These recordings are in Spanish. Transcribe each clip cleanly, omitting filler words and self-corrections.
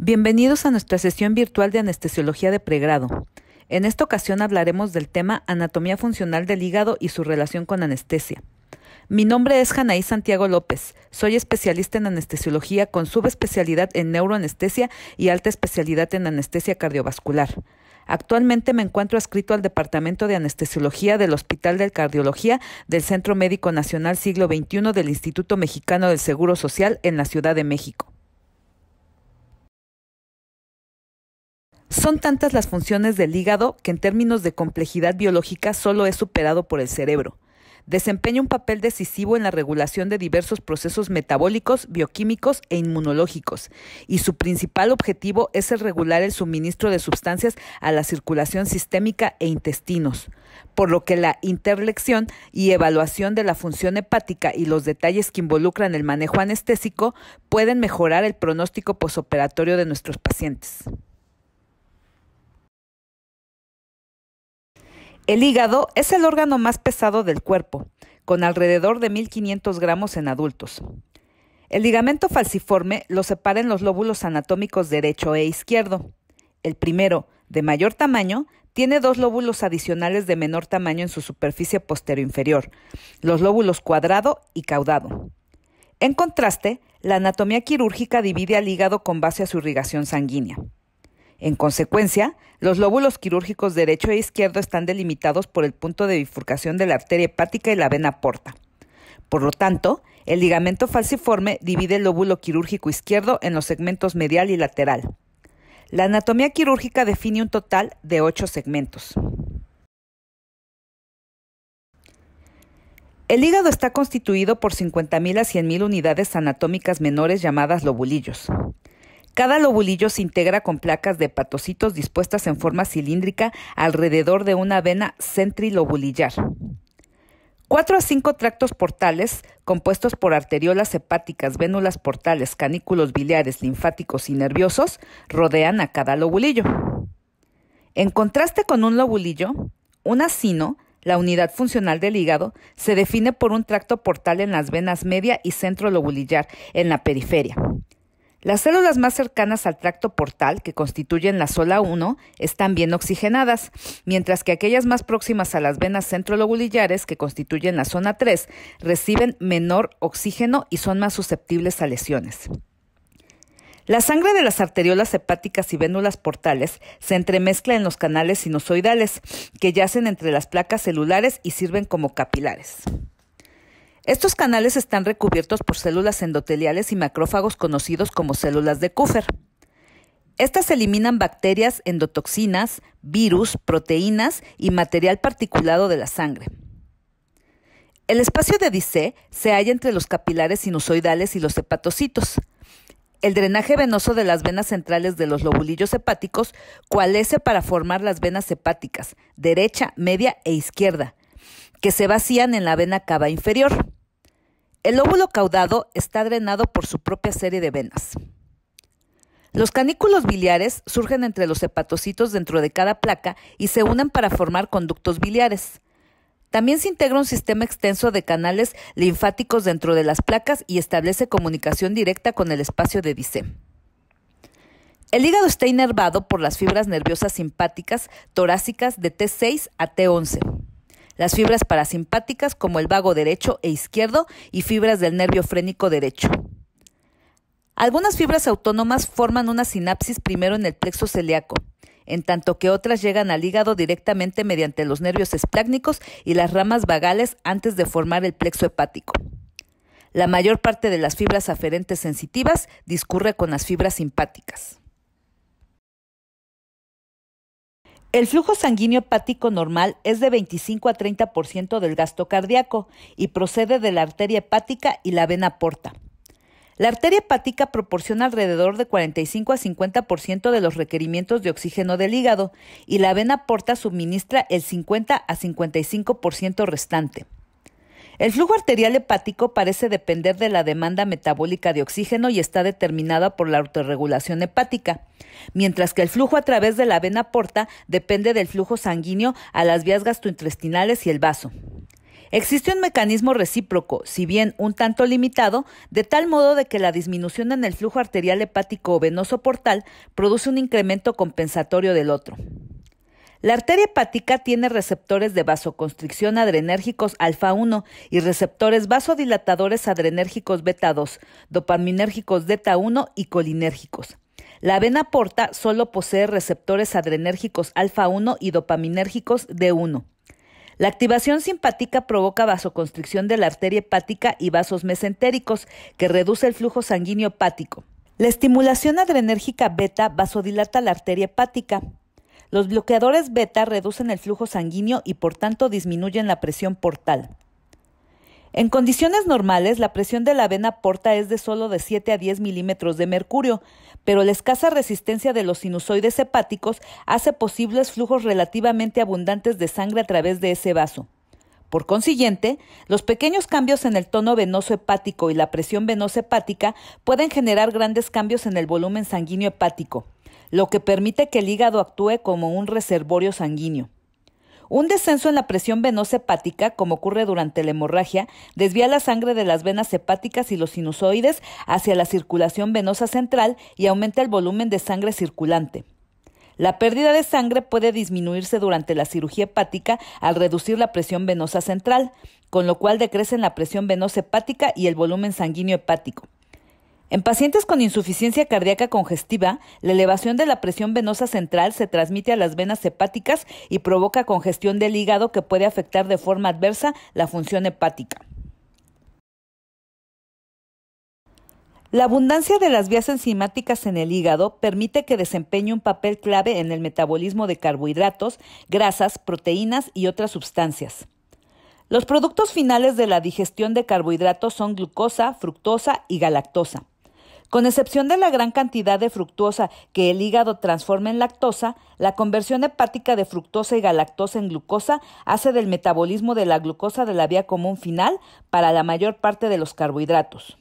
Bienvenidos a nuestra sesión virtual de anestesiología de pregrado. En esta ocasión hablaremos del tema anatomía funcional del hígado y su relación con anestesia. Mi nombre es Janaí Santiago López. Soy especialista en anestesiología con subespecialidad en neuroanestesia y alta especialidad en anestesia cardiovascular. Actualmente me encuentro adscrito al Departamento de Anestesiología del Hospital de Cardiología del Centro Médico Nacional Siglo XXI del Instituto Mexicano del Seguro Social en la Ciudad de México. Son tantas las funciones del hígado que en términos de complejidad biológica solo es superado por el cerebro. Desempeña un papel decisivo en la regulación de diversos procesos metabólicos, bioquímicos e inmunológicos, y su principal objetivo es el regular el suministro de sustancias a la circulación sistémica e intestinos, por lo que la interlección y evaluación de la función hepática y los detalles que involucran el manejo anestésico pueden mejorar el pronóstico posoperatorio de nuestros pacientes. El hígado es el órgano más pesado del cuerpo, con alrededor de 1.500 gramos en adultos. El ligamento falciforme lo separa en los lóbulos anatómicos derecho e izquierdo. El primero, de mayor tamaño, tiene dos lóbulos adicionales de menor tamaño en su superficie posterior-inferior, los lóbulos cuadrado y caudado. En contraste, la anatomía quirúrgica divide al hígado con base a su irrigación sanguínea. En consecuencia, los lóbulos quirúrgicos derecho e izquierdo están delimitados por el punto de bifurcación de la arteria hepática y la vena porta. Por lo tanto, el ligamento falciforme divide el lóbulo quirúrgico izquierdo en los segmentos medial y lateral. La anatomía quirúrgica define un total de 8 segmentos. El hígado está constituido por 50.000 a 100.000 unidades anatómicas menores llamadas lobulillos. Cada lobulillo se integra con placas de hepatocitos dispuestas en forma cilíndrica alrededor de una vena centrilobulillar. 4 a 5 tractos portales, compuestos por arteriolas hepáticas, vénulas portales, canículos biliares, linfáticos y nerviosos, rodean a cada lobulillo. En contraste con un lobulillo, un acino, la unidad funcional del hígado, se define por un tracto portal en las venas media y centrolobulillar, en la periferia. Las células más cercanas al tracto portal, que constituyen la zona 1, están bien oxigenadas, mientras que aquellas más próximas a las venas centrolobulillares, que constituyen la zona 3, reciben menor oxígeno y son más susceptibles a lesiones. La sangre de las arteriolas hepáticas y vénulas portales se entremezcla en los canales sinusoidales, que yacen entre las placas celulares y sirven como capilares. Estos canales están recubiertos por células endoteliales y macrófagos conocidos como células de Kupffer. Estas eliminan bacterias, endotoxinas, virus, proteínas y material particulado de la sangre. El espacio de Dissé se halla entre los capilares sinusoidales y los hepatocitos. El drenaje venoso de las venas centrales de los lobulillos hepáticos coalesce para formar las venas hepáticas, derecha, media e izquierda, que se vacían en la vena cava inferior. El lóbulo caudado está drenado por su propia serie de venas. Los canículos biliares surgen entre los hepatocitos dentro de cada placa y se unen para formar conductos biliares. También se integra un sistema extenso de canales linfáticos dentro de las placas y establece comunicación directa con el espacio de Dissé. El hígado está inervado por las fibras nerviosas simpáticas torácicas de T6 a T11. Las fibras parasimpáticas como el vago derecho e izquierdo y fibras del nervio frénico derecho. Algunas fibras autónomas forman una sinapsis primero en el plexo celíaco, en tanto que otras llegan al hígado directamente mediante los nervios esplácnicos y las ramas vagales antes de formar el plexo hepático. La mayor parte de las fibras aferentes sensitivas discurre con las fibras simpáticas. El flujo sanguíneo hepático normal es de 25 a 30% del gasto cardíaco y procede de la arteria hepática y la vena porta. La arteria hepática proporciona alrededor de 45 a 50% de los requerimientos de oxígeno del hígado y la vena porta suministra el 50 a 55% restante. El flujo arterial hepático parece depender de la demanda metabólica de oxígeno y está determinada por la autorregulación hepática, mientras que el flujo a través de la vena porta depende del flujo sanguíneo a las vías gastrointestinales y el vaso. Existe un mecanismo recíproco, si bien un tanto limitado, de tal modo de que la disminución en el flujo arterial hepático o venoso portal produce un incremento compensatorio del otro. La arteria hepática tiene receptores de vasoconstricción adrenérgicos alfa-1 y receptores vasodilatadores adrenérgicos beta-2, dopaminérgicos delta-1 y colinérgicos. La vena porta solo posee receptores adrenérgicos alfa-1 y dopaminérgicos D1. La activación simpática provoca vasoconstricción de la arteria hepática y vasos mesentéricos, que reduce el flujo sanguíneo hepático. La estimulación adrenérgica beta vasodilata la arteria hepática. Los bloqueadores beta reducen el flujo sanguíneo y por tanto disminuyen la presión portal. En condiciones normales, la presión de la vena porta es de solo de 7 a 10 milímetros de mercurio, pero la escasa resistencia de los sinusoides hepáticos hace posibles flujos relativamente abundantes de sangre a través de ese vaso. Por consiguiente, los pequeños cambios en el tono venoso hepático y la presión venosa hepática pueden generar grandes cambios en el volumen sanguíneo hepático, lo que permite que el hígado actúe como un reservorio sanguíneo. Un descenso en la presión venosa hepática, como ocurre durante la hemorragia, desvía la sangre de las venas hepáticas y los sinusoides hacia la circulación venosa central y aumenta el volumen de sangre circulante. La pérdida de sangre puede disminuirse durante la cirugía hepática al reducir la presión venosa central, con lo cual decrecen la presión venosa hepática y el volumen sanguíneo hepático. En pacientes con insuficiencia cardíaca congestiva, la elevación de la presión venosa central se transmite a las venas hepáticas y provoca congestión del hígado que puede afectar de forma adversa la función hepática. La abundancia de las vías enzimáticas en el hígado permite que desempeñe un papel clave en el metabolismo de carbohidratos, grasas, proteínas y otras sustancias. Los productos finales de la digestión de carbohidratos son glucosa, fructosa y galactosa. Con excepción de la gran cantidad de fructosa que el hígado transforma en lactosa, la conversión hepática de fructosa y galactosa en glucosa hace del metabolismo de la glucosa de la vía común final para la mayor parte de los carbohidratos.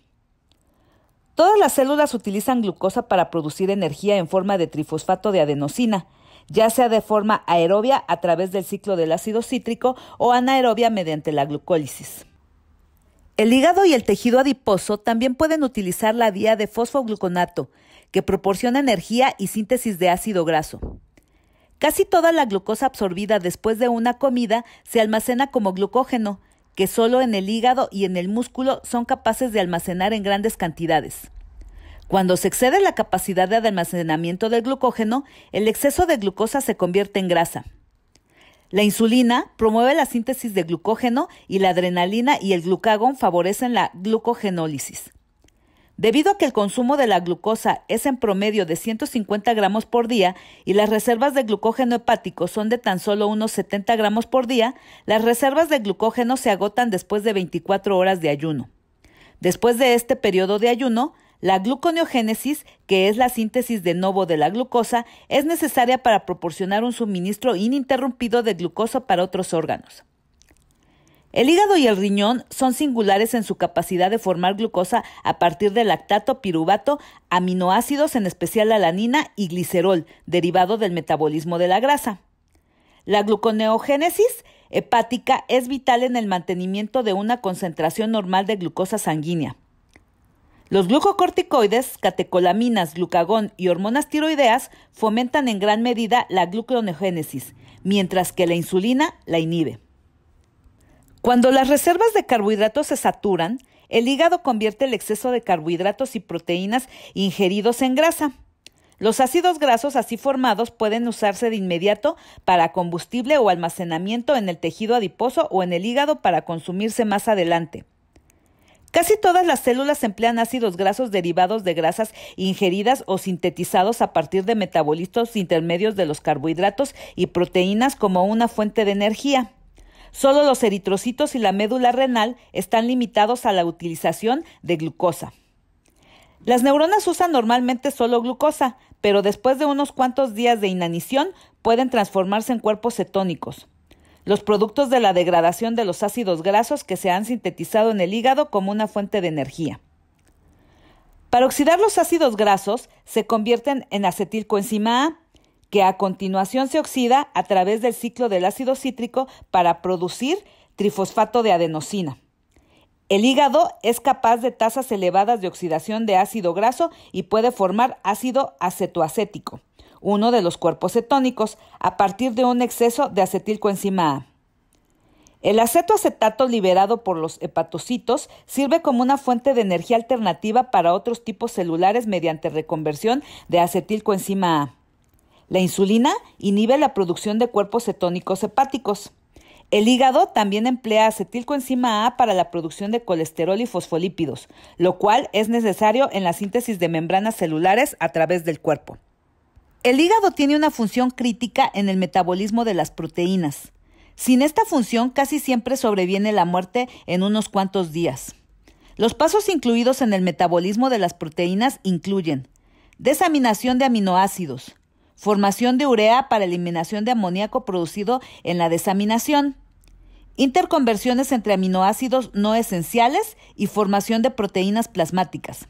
Todas las células utilizan glucosa para producir energía en forma de trifosfato de adenosina, ya sea de forma aerobia a través del ciclo del ácido cítrico o anaerobia mediante la glucólisis. El hígado y el tejido adiposo también pueden utilizar la vía de fosfogluconato, que proporciona energía y síntesis de ácido graso. Casi toda la glucosa absorbida después de una comida se almacena como glucógeno, que solo en el hígado y en el músculo son capaces de almacenar en grandes cantidades. Cuando se excede la capacidad de almacenamiento del glucógeno, el exceso de glucosa se convierte en grasa. La insulina promueve la síntesis de glucógeno y la adrenalina y el glucagón favorecen la glucogenólisis. Debido a que el consumo de la glucosa es en promedio de 150 gramos por día y las reservas de glucógeno hepático son de tan solo unos 70 gramos por día, las reservas de glucógeno se agotan después de 24 horas de ayuno. Después de este periodo de ayuno, la gluconeogénesis, que es la síntesis de novo de la glucosa, es necesaria para proporcionar un suministro ininterrumpido de glucosa para otros órganos. El hígado y el riñón son singulares en su capacidad de formar glucosa a partir de lactato, piruvato, aminoácidos, en especial alanina y glicerol, derivado del metabolismo de la grasa. La gluconeogénesis hepática es vital en el mantenimiento de una concentración normal de glucosa sanguínea. Los glucocorticoides, catecolaminas, glucagón y hormonas tiroideas fomentan en gran medida la gluconeogénesis, mientras que la insulina la inhibe. Cuando las reservas de carbohidratos se saturan, el hígado convierte el exceso de carbohidratos y proteínas ingeridos en grasa. Los ácidos grasos así formados pueden usarse de inmediato para combustible o almacenamiento en el tejido adiposo o en el hígado para consumirse más adelante. Casi todas las células emplean ácidos grasos derivados de grasas ingeridas o sintetizados a partir de metabolitos intermedios de los carbohidratos y proteínas como una fuente de energía. Solo los eritrocitos y la médula renal están limitados a la utilización de glucosa. Las neuronas usan normalmente solo glucosa, pero después de unos cuantos días de inanición pueden transformarse en cuerpos cetónicos, los productos de la degradación de los ácidos grasos que se han sintetizado en el hígado como una fuente de energía. Para oxidar los ácidos grasos se convierten en acetilcoenzima A, que a continuación se oxida a través del ciclo del ácido cítrico para producir trifosfato de adenosina. El hígado es capaz de tasas elevadas de oxidación de ácido graso y puede formar ácido acetoacético, uno de los cuerpos cetónicos, a partir de un exceso de acetilcoenzima A. El acetoacetato liberado por los hepatocitos sirve como una fuente de energía alternativa para otros tipos celulares mediante reconversión de acetilcoenzima A. La insulina inhibe la producción de cuerpos cetónicos hepáticos. El hígado también emplea acetilcoenzima A para la producción de colesterol y fosfolípidos, lo cual es necesario en la síntesis de membranas celulares a través del cuerpo. El hígado tiene una función crítica en el metabolismo de las proteínas. Sin esta función casi siempre sobreviene la muerte en unos cuantos días. Los pasos incluidos en el metabolismo de las proteínas incluyen desaminación de aminoácidos, formación de urea para eliminación de amoníaco producido en la desaminación, interconversiones entre aminoácidos no esenciales y formación de proteínas plasmáticas.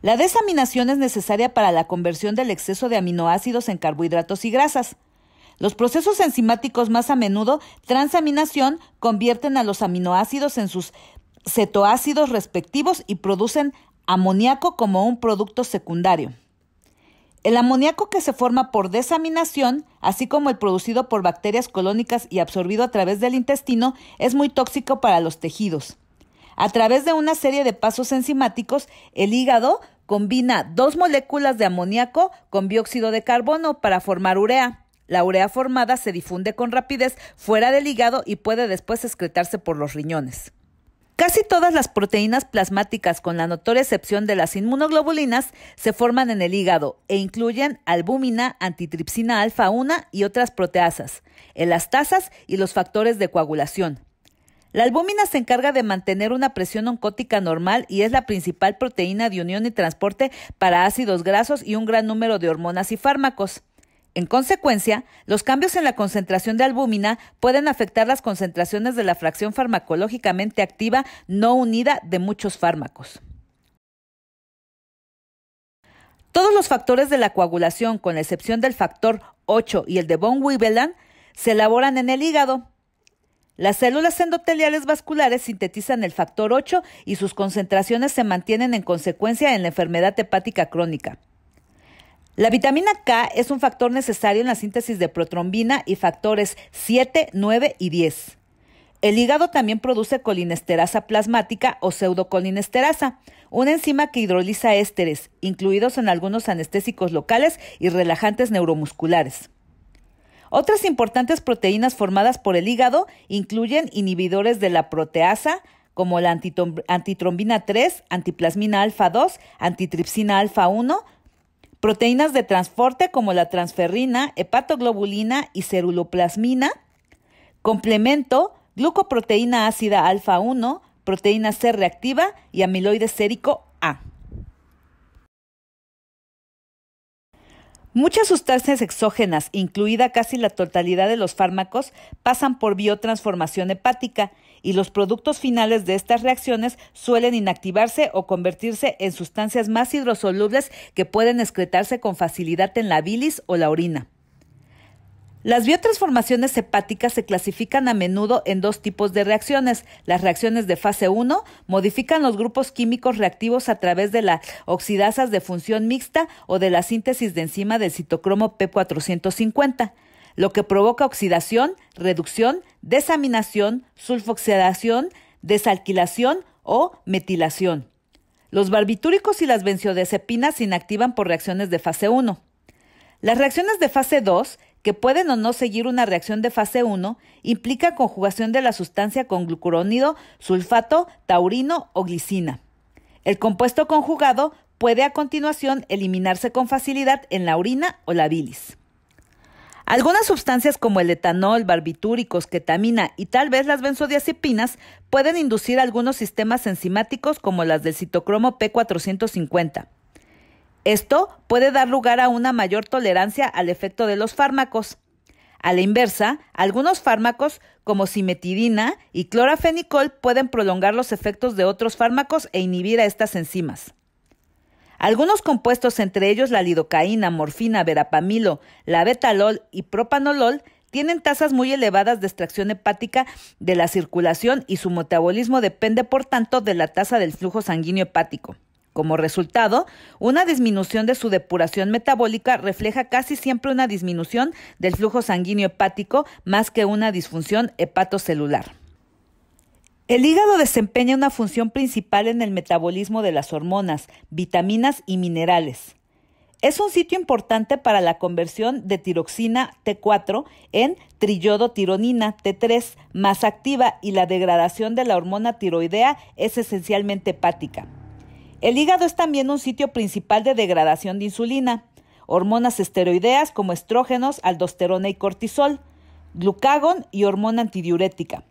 La desaminación es necesaria para la conversión del exceso de aminoácidos en carbohidratos y grasas. Los procesos enzimáticos más a menudo, transaminación, convierten a los aminoácidos en sus cetoácidos respectivos y producen amoníaco como un producto secundario. El amoníaco que se forma por desaminación, así como el producido por bacterias colónicas y absorbido a través del intestino, es muy tóxico para los tejidos. A través de una serie de pasos enzimáticos, el hígado combina 2 moléculas de amoníaco con dióxido de carbono para formar urea. La urea formada se difunde con rapidez fuera del hígado y puede después excretarse por los riñones. Casi todas las proteínas plasmáticas, con la notoria excepción de las inmunoglobulinas, se forman en el hígado e incluyen albúmina, antitripsina alfa 1 y otras proteasas, elastasas y los factores de coagulación. La albúmina se encarga de mantener una presión oncótica normal y es la principal proteína de unión y transporte para ácidos grasos y un gran número de hormonas y fármacos. En consecuencia, los cambios en la concentración de albúmina pueden afectar las concentraciones de la fracción farmacológicamente activa no unida de muchos fármacos. Todos los factores de la coagulación, con la excepción del factor 8 y el de von Willebrand, se elaboran en el hígado. Las células endoteliales vasculares sintetizan el factor 8 y sus concentraciones se mantienen en consecuencia en la enfermedad hepática crónica. La vitamina K es un factor necesario en la síntesis de protrombina y factores 7, 9 y 10. El hígado también produce colinesterasa plasmática o pseudocolinesterasa, una enzima que hidroliza ésteres, incluidos en algunos anestésicos locales y relajantes neuromusculares. Otras importantes proteínas formadas por el hígado incluyen inhibidores de la proteasa, como la antitrombina 3, antiplasmina alfa 2, antitripsina alfa 1, proteínas de transporte como la transferrina, hepatoglobulina y ceruloplasmina, complemento, glucoproteína ácida alfa 1, proteína C reactiva y amiloide sérico A. Muchas sustancias exógenas, incluida casi la totalidad de los fármacos, pasan por biotransformación hepática y los productos finales de estas reacciones suelen inactivarse o convertirse en sustancias más hidrosolubles que pueden excretarse con facilidad en la bilis o la orina. Las biotransformaciones hepáticas se clasifican a menudo en 2 tipos de reacciones. Las reacciones de fase 1 modifican los grupos químicos reactivos a través de las oxidasas de función mixta o de la síntesis de enzima del citocromo P450, lo que provoca oxidación, reducción, desaminación, sulfoxidación, desalquilación o metilación. Los barbitúricos y las benzodiazepinas se inactivan por reacciones de fase 1. Las reacciones de fase 2, que pueden o no seguir una reacción de fase 1, implica conjugación de la sustancia con glucurónido, sulfato, taurino o glicina. El compuesto conjugado puede a continuación eliminarse con facilidad en la orina o la bilis. Algunas sustancias como el etanol, barbitúricos, ketamina y tal vez las benzodiazepinas pueden inducir algunos sistemas enzimáticos como las del citocromo P450. Esto puede dar lugar a una mayor tolerancia al efecto de los fármacos. A la inversa, algunos fármacos como cimetidina y clorafenicol pueden prolongar los efectos de otros fármacos e inhibir a estas enzimas. Algunos compuestos, entre ellos la lidocaína, morfina, verapamilo, labetalol y propanolol, tienen tasas muy elevadas de extracción hepática de la circulación y su metabolismo depende, por tanto, de la tasa del flujo sanguíneo hepático. Como resultado, una disminución de su depuración metabólica refleja casi siempre una disminución del flujo sanguíneo hepático más que una disfunción hepatocelular. El hígado desempeña una función principal en el metabolismo de las hormonas, vitaminas y minerales. Es un sitio importante para la conversión de tiroxina T4 en triiodotironina T3 más activa y la degradación de la hormona tiroidea es esencialmente hepática. El hígado es también un sitio principal de degradación de insulina, hormonas esteroideas como estrógenos, aldosterona y cortisol, glucagón y hormona antidiurética.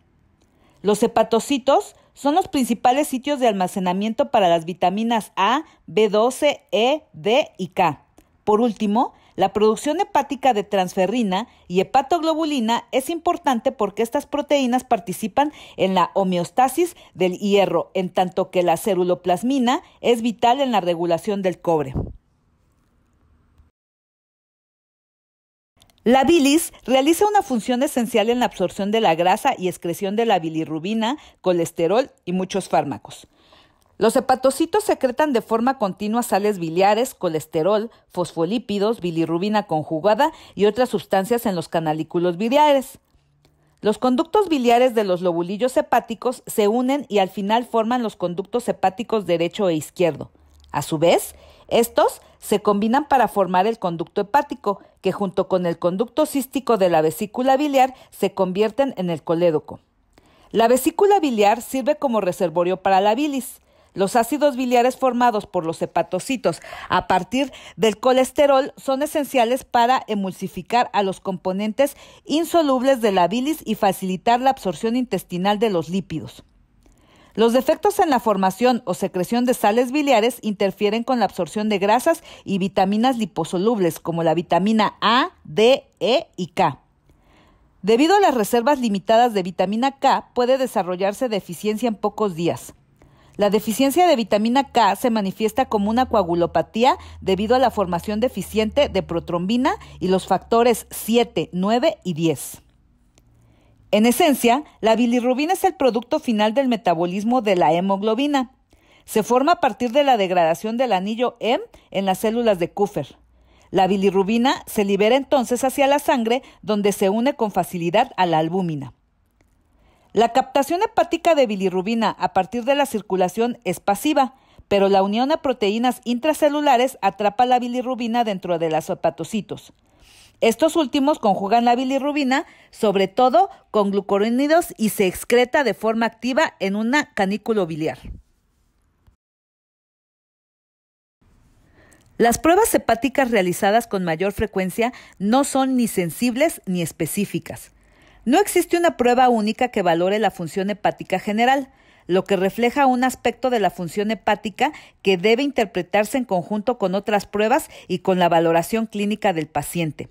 Los hepatocitos son los principales sitios de almacenamiento para las vitaminas A, B12, E, D y K. Por último, la producción hepática de transferrina y hepatoglobulina es importante porque estas proteínas participan en la homeostasis del hierro, en tanto que la ceruloplasmina es vital en la regulación del cobre. La bilis realiza una función esencial en la absorción de la grasa y excreción de la bilirrubina, colesterol y muchos fármacos. Los hepatocitos secretan de forma continua sales biliares, colesterol, fosfolípidos, bilirrubina conjugada y otras sustancias en los canalículos biliares. Los conductos biliares de los lobulillos hepáticos se unen y al final forman los conductos hepáticos derecho e izquierdo. A su vez, estos se combinan para formar el conducto hepático, que junto con el conducto cístico de la vesícula biliar se convierten en el colédoco. La vesícula biliar sirve como reservorio para la bilis. Los ácidos biliares formados por los hepatocitos a partir del colesterol son esenciales para emulsificar a los componentes insolubles de la bilis y facilitar la absorción intestinal de los lípidos. Los defectos en la formación o secreción de sales biliares interfieren con la absorción de grasas y vitaminas liposolubles como la vitamina A, D, E y K. Debido a las reservas limitadas de vitamina K, puede desarrollarse deficiencia en pocos días. La deficiencia de vitamina K se manifiesta como una coagulopatía debido a la formación deficiente de protrombina y los factores 7, 9 y 10. En esencia, la bilirrubina es el producto final del metabolismo de la hemoglobina. Se forma a partir de la degradación del anillo heme en las células de Kupffer. La bilirrubina se libera entonces hacia la sangre, donde se une con facilidad a la albúmina. La captación hepática de bilirrubina a partir de la circulación es pasiva, pero la unión a proteínas intracelulares atrapa la bilirrubina dentro de los hepatocitos. Estos últimos conjugan la bilirrubina, sobre todo con glucurónidos, y se excreta de forma activa en un canículo biliar. Las pruebas hepáticas realizadas con mayor frecuencia no son ni sensibles ni específicas. No existe una prueba única que valore la función hepática general, lo que refleja un aspecto de la función hepática que debe interpretarse en conjunto con otras pruebas y con la valoración clínica del paciente.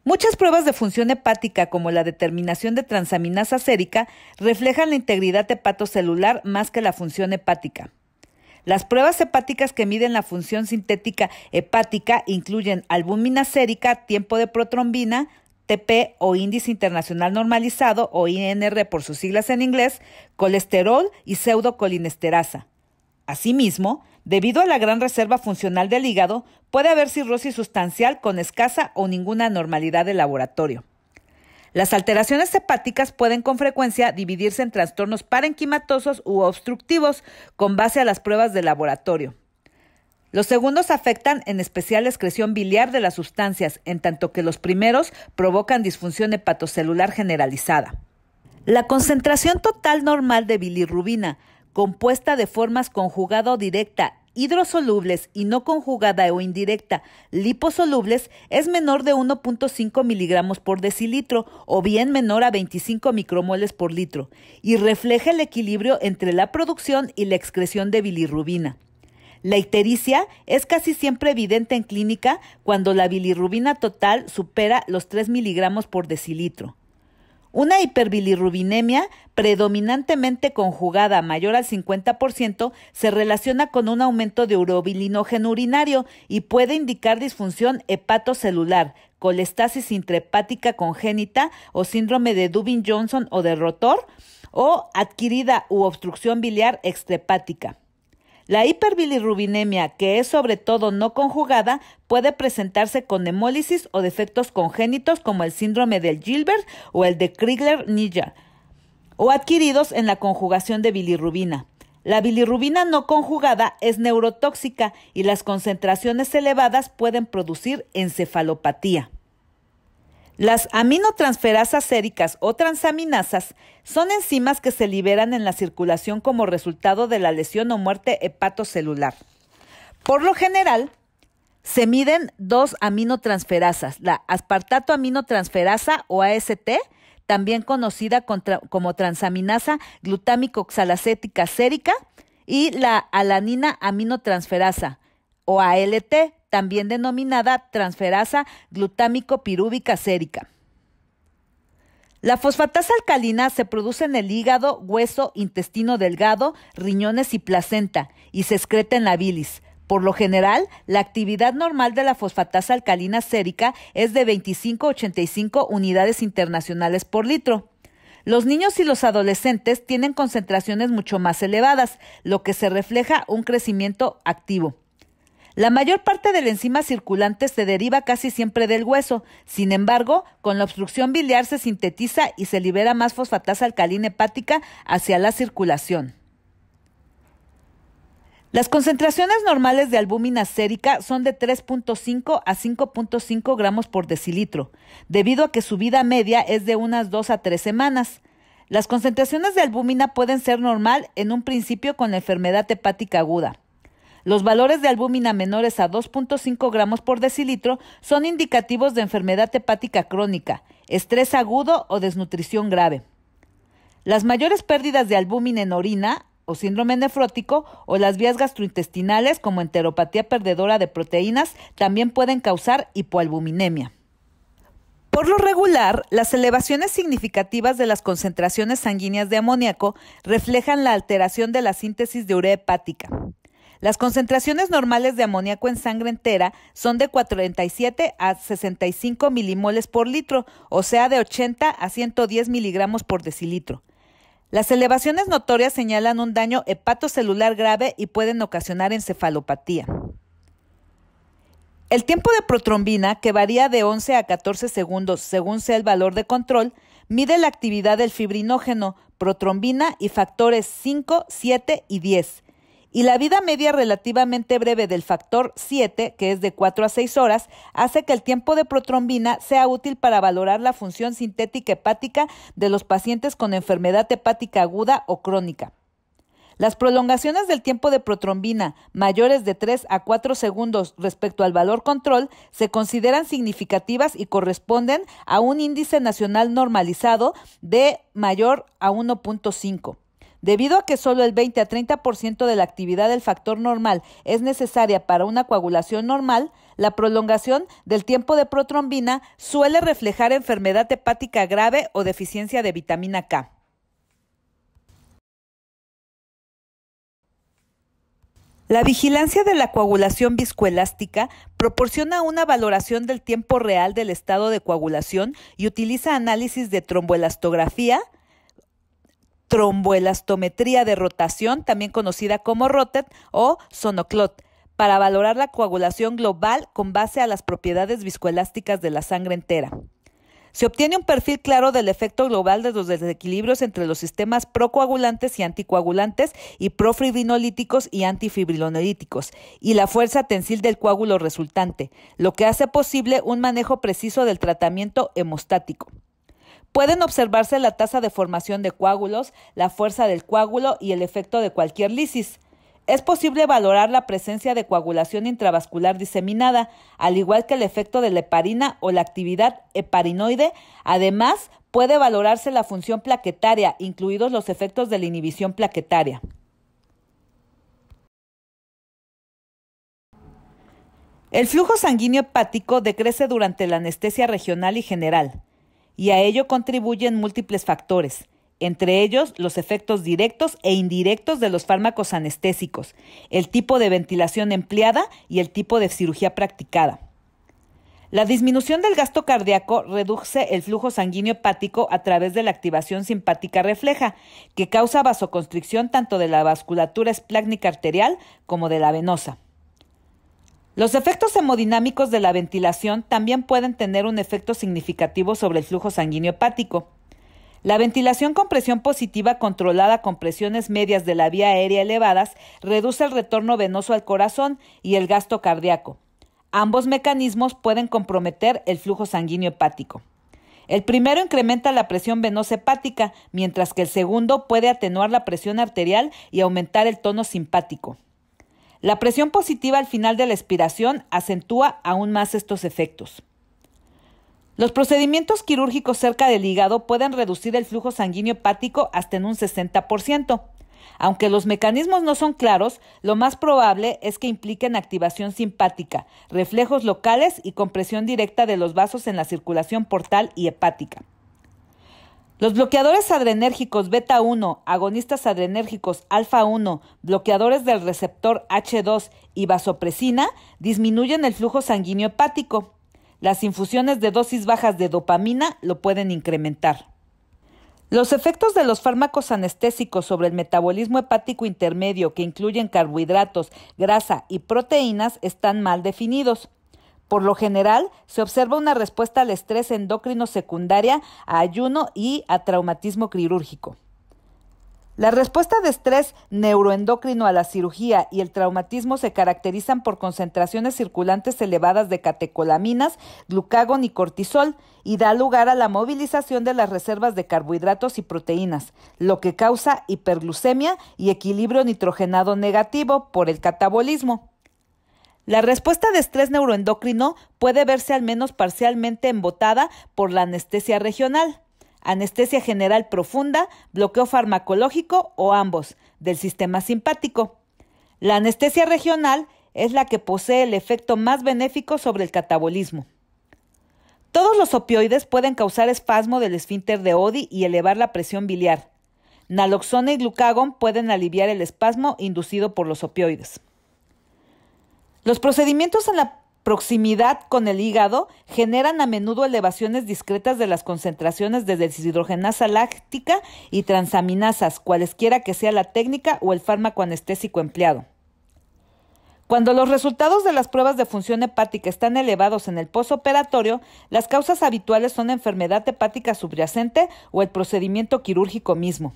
Muchas pruebas de función hepática, como la determinación de transaminasa sérica, reflejan la integridad hepatocelular más que la función hepática. Las pruebas hepáticas que miden la función sintética hepática incluyen albúmina sérica, tiempo de protrombina, TP o índice internacional normalizado o INR por sus siglas en inglés, colesterol y pseudocolinesterasa. Asimismo, debido a la gran reserva funcional del hígado, puede haber cirrosis sustancial con escasa o ninguna anormalidad de laboratorio. Las alteraciones hepáticas pueden con frecuencia dividirse en trastornos parenquimatosos u obstructivos con base a las pruebas de laboratorio. Los segundos afectan en especial la excreción biliar de las sustancias, en tanto que los primeros provocan disfunción hepatocelular generalizada. La concentración total normal de bilirrubina, compuesta de formas conjugada o directa, hidrosolubles y no conjugada o indirecta, liposolubles, es menor de 1.5 miligramos por decilitro o bien menor a 25 micromoles por litro y refleja el equilibrio entre la producción y la excreción de bilirrubina. La ictericia es casi siempre evidente en clínica cuando la bilirrubina total supera los 3 miligramos por decilitro. Una hiperbilirrubinemia predominantemente conjugada mayor al 50% se relaciona con un aumento de urobilinógeno urinario y puede indicar disfunción hepatocelular, colestasis intrahepática congénita o síndrome de Dubin-Johnson o de Rotor, o adquirida u obstrucción biliar extrahepática. La hiperbilirrubinemia, que es sobre todo no conjugada, puede presentarse con hemólisis o defectos congénitos como el síndrome del Gilbert o el de Crigler-Najjar, o adquiridos en la conjugación de bilirrubina. La bilirrubina no conjugada es neurotóxica y las concentraciones elevadas pueden producir encefalopatía. Las aminotransferasas séricas o transaminasas son enzimas que se liberan en la circulación como resultado de la lesión o muerte hepatocelular. Por lo general, se miden dos aminotransferasas, la aspartato aminotransferasa o AST, también conocida como transaminasa glutámico-oxalacética sérica, y la alanina aminotransferasa o ALT, también denominada transferasa glutámico-pirúvica sérica. La fosfatasa alcalina se produce en el hígado, hueso, intestino delgado, riñones y placenta y se excreta en la bilis. Por lo general, la actividad normal de la fosfatasa alcalina sérica es de 25 a 85 unidades internacionales por litro. Los niños y los adolescentes tienen concentraciones mucho más elevadas, lo que se refleja un crecimiento activo. La mayor parte de la enzima circulante se deriva casi siempre del hueso. Sin embargo, con la obstrucción biliar se sintetiza y se libera más fosfatasa alcalina hepática hacia la circulación. Las concentraciones normales de albúmina sérica son de 3.5 a 5.5 gramos por decilitro, debido a que su vida media es de unas 2 a 3 semanas. Las concentraciones de albúmina pueden ser normal en un principio con la enfermedad hepática aguda. Los valores de albúmina menores a 2.5 gramos por decilitro son indicativos de enfermedad hepática crónica, estrés agudo o desnutrición grave. Las mayores pérdidas de albúmina en orina o síndrome nefrótico o las vías gastrointestinales como enteropatía perdedora de proteínas también pueden causar hipoalbuminemia. Por lo regular, las elevaciones significativas de las concentraciones sanguíneas de amoníaco reflejan la alteración de la síntesis de urea hepática. Las concentraciones normales de amoníaco en sangre entera son de 47 a 65 milimoles por litro, o sea, de 80 a 110 miligramos por decilitro. Las elevaciones notorias señalan un daño hepatocelular grave y pueden ocasionar encefalopatía. El tiempo de protrombina, que varía de 11 a 14 segundos según sea el valor de control, mide la actividad del fibrinógeno, protrombina y factores 5, 7 y 10. Y la vida media relativamente breve del factor 7, que es de 4 a 6 horas, hace que el tiempo de protrombina sea útil para valorar la función sintética hepática de los pacientes con enfermedad hepática aguda o crónica. Las prolongaciones del tiempo de protrombina mayores de 3 a 4 segundos respecto al valor control se consideran significativas y corresponden a un índice nacional normalizado de mayor a 1.5. Debido a que solo el 20 a 30% de la actividad del factor normal es necesaria para una coagulación normal, la prolongación del tiempo de protrombina suele reflejar enfermedad hepática grave o deficiencia de vitamina K. La vigilancia de la coagulación viscoelástica proporciona una valoración del tiempo real del estado de coagulación y utiliza análisis de tromboelastografía, tromboelastometría de rotación, también conocida como ROTET o Sonoclot, para valorar la coagulación global con base a las propiedades viscoelásticas de la sangre entera. Se obtiene un perfil claro del efecto global de los desequilibrios entre los sistemas procoagulantes y anticoagulantes y profibrinolíticos y antifibrinolíticos y la fuerza tensil del coágulo resultante, lo que hace posible un manejo preciso del tratamiento hemostático. Pueden observarse la tasa de formación de coágulos, la fuerza del coágulo y el efecto de cualquier lisis. Es posible valorar la presencia de coagulación intravascular diseminada, al igual que el efecto de la heparina o la actividad heparinoide. Además, puede valorarse la función plaquetaria, incluidos los efectos de la inhibición plaquetaria. El flujo sanguíneo hepático decrece durante la anestesia regional y general, y a ello contribuyen múltiples factores, entre ellos los efectos directos e indirectos de los fármacos anestésicos, el tipo de ventilación empleada y el tipo de cirugía practicada. La disminución del gasto cardíaco reduce el flujo sanguíneo hepático a través de la activación simpática refleja, que causa vasoconstricción tanto de la vasculatura esplácnica arterial como de la venosa. Los efectos hemodinámicos de la ventilación también pueden tener un efecto significativo sobre el flujo sanguíneo hepático. La ventilación con presión positiva controlada con presiones medias de la vía aérea elevadas reduce el retorno venoso al corazón y el gasto cardíaco. Ambos mecanismos pueden comprometer el flujo sanguíneo hepático. El primero incrementa la presión venosa hepática, mientras que el segundo puede atenuar la presión arterial y aumentar el tono simpático. La presión positiva al final de la expiración acentúa aún más estos efectos. Los procedimientos quirúrgicos cerca del hígado pueden reducir el flujo sanguíneo hepático hasta en un 60%. Aunque los mecanismos no son claros, lo más probable es que impliquen activación simpática, reflejos locales y compresión directa de los vasos en la circulación portal y hepática. Los bloqueadores adrenérgicos beta-1, agonistas adrenérgicos alfa-1, bloqueadores del receptor H2 y vasopresina disminuyen el flujo sanguíneo hepático. Las infusiones de dosis bajas de dopamina lo pueden incrementar. Los efectos de los fármacos anestésicos sobre el metabolismo hepático intermedio, que incluyen carbohidratos, grasa y proteínas, están mal definidos. Por lo general, se observa una respuesta al estrés endocrino secundaria, a ayuno y a traumatismo quirúrgico. La respuesta de estrés neuroendocrino a la cirugía y el traumatismo se caracterizan por concentraciones circulantes elevadas de catecolaminas, glucagón y cortisol, y da lugar a la movilización de las reservas de carbohidratos y proteínas, lo que causa hiperglucemia y equilibrio nitrogenado negativo por el catabolismo. La respuesta de estrés neuroendocrino puede verse al menos parcialmente embotada por la anestesia regional, anestesia general profunda, bloqueo farmacológico o ambos del sistema simpático. La anestesia regional es la que posee el efecto más benéfico sobre el catabolismo. Todos los opioides pueden causar espasmo del esfínter de Oddi y elevar la presión biliar. Naloxona y glucagón pueden aliviar el espasmo inducido por los opioides. Los procedimientos en la proximidad con el hígado generan a menudo elevaciones discretas de las concentraciones de deshidrogenasa láctica y transaminasas, cualesquiera que sea la técnica o el fármaco anestésico empleado. Cuando los resultados de las pruebas de función hepática están elevados en el posoperatorio, las causas habituales son enfermedad hepática subyacente o el procedimiento quirúrgico mismo.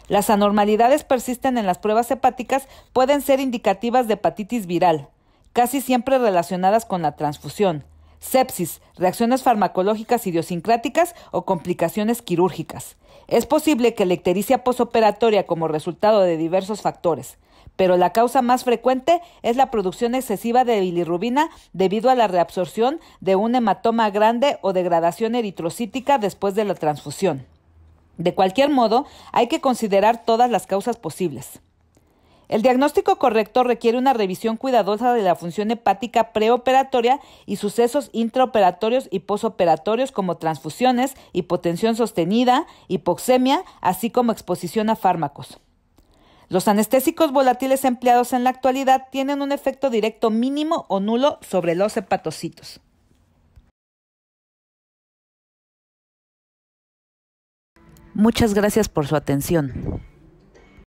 Las anormalidades persisten en las pruebas hepáticas pueden ser indicativas de hepatitis viral, casi siempre relacionadas con la transfusión, sepsis, reacciones farmacológicas idiosincráticas o complicaciones quirúrgicas. Es posible que la ictericia posoperatoria como resultado de diversos factores, pero la causa más frecuente es la producción excesiva de bilirrubina debido a la reabsorción de un hematoma grande o degradación eritrocítica después de la transfusión. De cualquier modo, hay que considerar todas las causas posibles. El diagnóstico correcto requiere una revisión cuidadosa de la función hepática preoperatoria y sucesos intraoperatorios y posoperatorios como transfusiones, hipotensión sostenida, hipoxemia, así como exposición a fármacos. Los anestésicos volátiles empleados en la actualidad tienen un efecto directo mínimo o nulo sobre los hepatocitos. Muchas gracias por su atención.